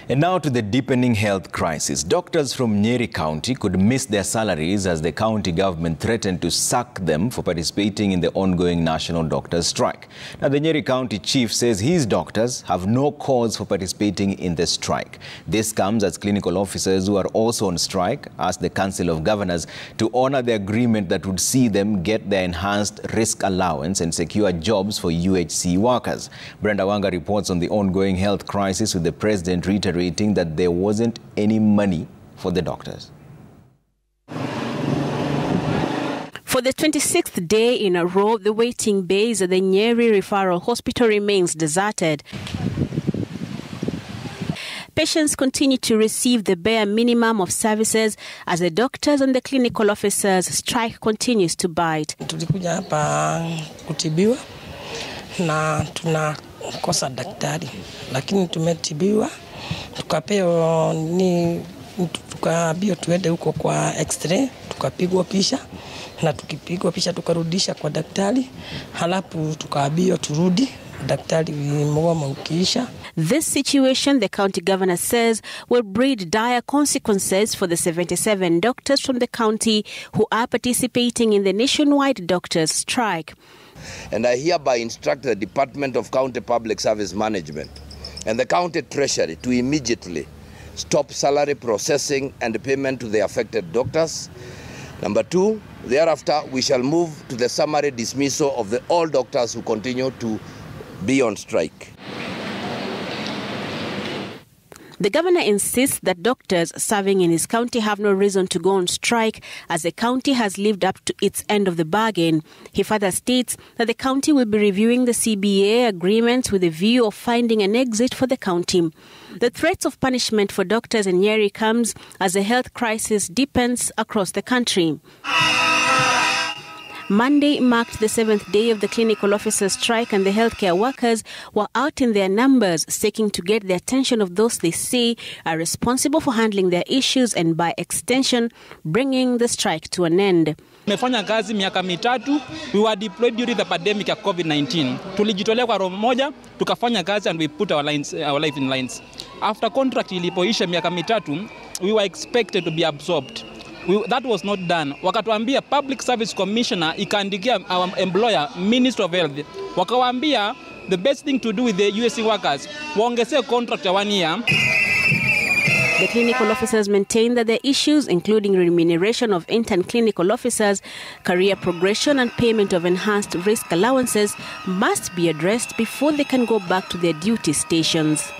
And now to the deepening health crisis. Doctors from Nyeri County could miss their salaries as the county government threatened to sack them for participating in the ongoing national doctors' strike. Now, the Nyeri County chief says his doctors have no cause for participating in the strike. This comes as clinical officers who are also on strike asked the Council of Governors to honor the agreement that would see them get their enhanced risk allowance and secure jobs for UHC workers. Brenda Wanga reports on the ongoing health crisis, with the president reiterating that there wasn't any money for the doctors. For the 26th day in a row, the waiting bays at the Nyeri Referral Hospital remains deserted. Patients continue to receive the bare minimum of services as the doctors and the clinical officers' strike continues to bite. Tulikuja hapa kutibiwa na tunakosa daktari, lakini tumetibiwa tukapewa tukaambiwa tuende huko kwa x-ray, tukapigwa pisha, na tukipigwa pisha tukarudisha kwa daktari, halafu tukaambiwa turudi daktari mmoja ukiisha. This situation, the county governor says, will breed dire consequences for the 77 doctors from the county who are participating in the nationwide doctors' strike. And I hereby instruct the Department of County Public Service Management and the County Treasury to immediately stop salary processing and payment to the affected doctors. Number 2, thereafter we shall move to the summary dismissal of all doctors who continue to be on strike. The governor insists that doctors serving in his county have no reason to go on strike, as the county has lived up to its end of the bargain. He further states that the county will be reviewing the CBA agreements with a view of finding an exit for the county. The threats of punishment for doctors in Nyeri comes as the health crisis deepens across the country. Monday marked the 7th day of the clinical officers' strike, and the healthcare workers were out in their numbers, seeking to get the attention of those they say are responsible for handling their issues and, by extension, bringing the strike to an end. Tumefanya kazi miaka mitatu. We were deployed during the pandemic of COVID-19. Tulijitolea kwa roho moja, tukafanya kazi, and we put our life in lines. After contract ilipoisha miaka mitatu, we were expected to be absorbed. That was not done. Wakatuambia Public Service Commissioner ikaandikia our employer, Minister of Health. Wakawaambia the best thing to do with the USC workers, waongezee contract ya 1 year. The clinical officers maintain that their issues, including remuneration of intern clinical officers, career progression and payment of enhanced risk allowances, must be addressed before they can go back to their duty stations.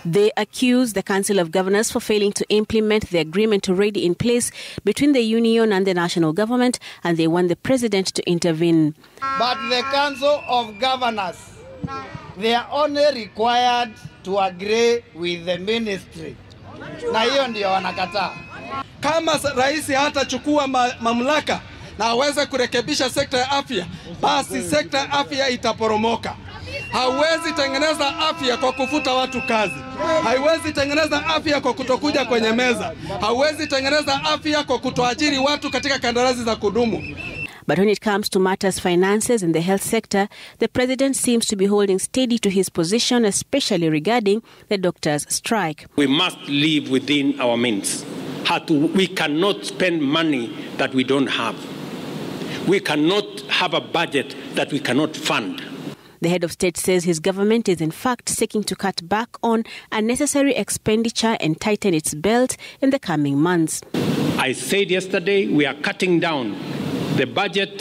They accuse the Council of Governors for failing to implement the agreement already in place between the union and the national government, and they want the president to intervene. But the Council of Governors, they are only required to agree with the ministry. Na hiyo ndio wanakataa. Kama rais hatachukua mamlaka na aweze kurekebisha sekta ya afya, basi sekta ya afya itaporomoka. Hawezi tengeneza afya kwa kufuta watu kazi. Haiwezi tengeneza afya kwa kutokuja kwenye meza. Hawezi tengeneza afya kwa kutoajiri watu katika kandarasi za kudumu. But when it comes to matters finances in the health sector, the president seems to be holding steady to his position, especially regarding the doctors' strike. We must live within our means. We cannot spend money that we don't have. We cannot have a budget that we cannot fund. The head of state says his government is in fact seeking to cut back on unnecessary expenditure and tighten its belt in the coming months. I said yesterday we are cutting down the budget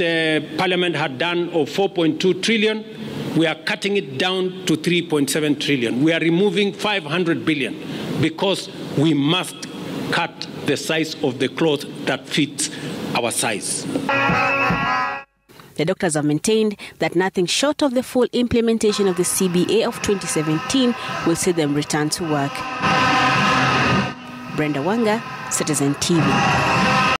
Parliament had done of 4.2 trillion. We are cutting it down to 3.7 trillion. We are removing 500 billion because we must cut the size of the cloth that fits our size. The doctors have maintained that nothing short of the full implementation of the CBA of 2017 will see them return to work. Brenda Wanga, Citizen TV.